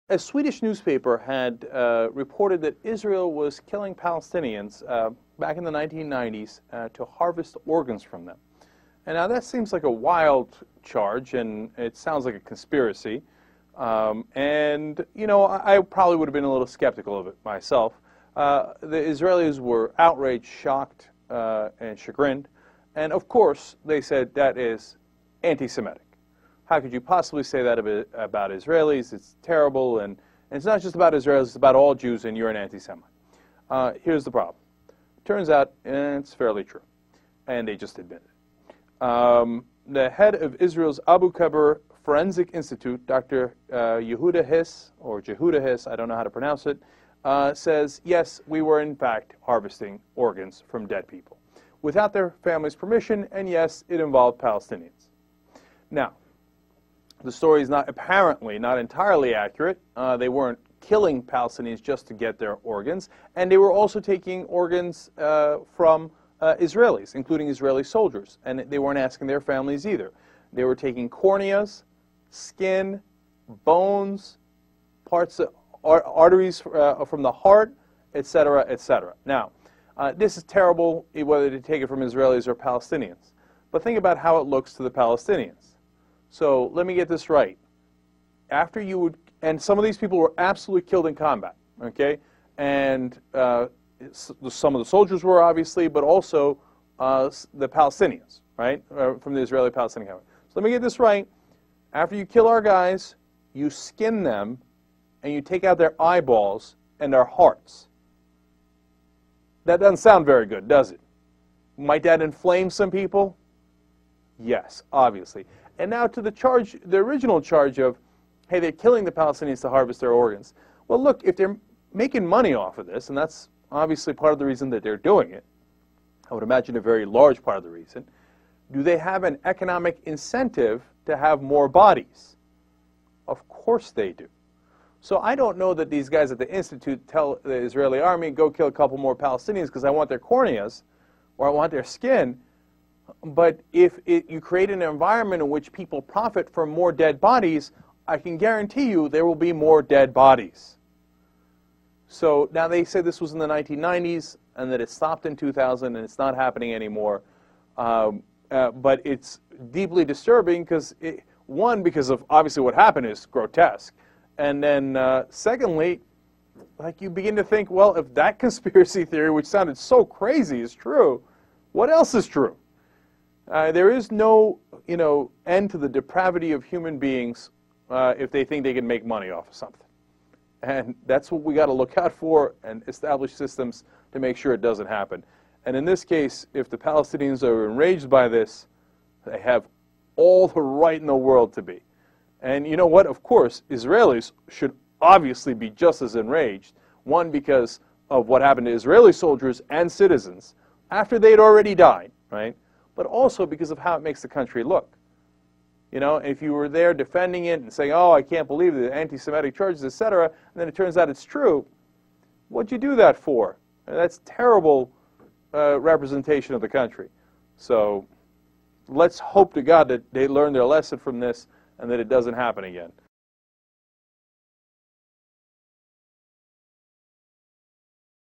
A Swedish newspaper had reported that Israel was killing Palestinians back in the 1990s to harvest organs from them. And now that seems like a wild charge, and it sounds like a conspiracy. And, you know, I probably would have been a little skeptical of it myself. The Israelis were outraged, shocked, and chagrined. And, of course, they said that is anti-Semitic. How could you possibly say that about Israelis? It's terrible, and it's not just about Israelis, it's about all Jews, and you're an anti-Semite. Here's the problem. Turns out it's fairly true, and they just admitted it. The head of Israel's Abu Khaber Forensic Institute, Dr. Yehuda Hiss, or Jehuda Hiss, I don't know how to pronounce it, says, yes, we were in fact harvesting organs from dead people without their family's permission, and yes, it involved Palestinians. Now, the story is apparently not entirely accurate. They weren't killing Palestinians just to get their organs, and they were also taking organs from Israelis, including Israeli soldiers, and they weren't asking their families either. They were taking corneas, skin, bones, parts of arteries from the heart, etc., etc. Now, this is terrible, whether they take it from Israelis or Palestinians. But think about how it looks to the Palestinians. So let me get this right. After you would, and some of these people were absolutely killed in combat, okay? And some of the soldiers were, obviously, but also the Palestinians, right? From the Israeli-Palestinian government. So let me get this right. After you kill our guys, you skin them, and you take out their eyeballs and their hearts. That doesn't sound very good, does it? Might that inflame some people? Yes, obviously. And now to the charge, the original charge of, hey, they're killing the Palestinians to harvest their organs. Well, look, if they're making money off of this, and that's obviously part of the reason that they're doing it, I would imagine a very large part of the reason, do they have an economic incentive to have more bodies? Of course they do. So I don't know that these guys at the Institute tell the Israeli army, go kill a couple more Palestinians because I want their corneas or I want their skin. But if you create an environment in which people profit from more dead bodies, I can guarantee you there will be more dead bodies. So now they say this was in the 1990s and that it stopped in 2000 and it's not happening anymore. But it's deeply disturbing because, because of obviously what happened is grotesque. And then secondly, like you begin to think, well, if that conspiracy theory, which sounded so crazy, is true, what else is true? There is no, end to the depravity of human beings if they think they can make money off of something. And that's what we got to look out for and establish systems to make sure it doesn't happen. And in this case, if the Palestinians are enraged by this, they have all the right in the world to be. And you know what? Of course, Israelis should obviously be just as enraged. One, because of what happened to Israeli soldiers and citizens after they'd already died, right? But also because of how it makes the country look. You know, if you were there defending it and saying, oh, I can't believe the anti-Semitic charges, etc., and then it turns out it's true, what'd you do that for? That's terrible representation of the country. So let's hope to God that they learn their lesson from this and that it doesn't happen again.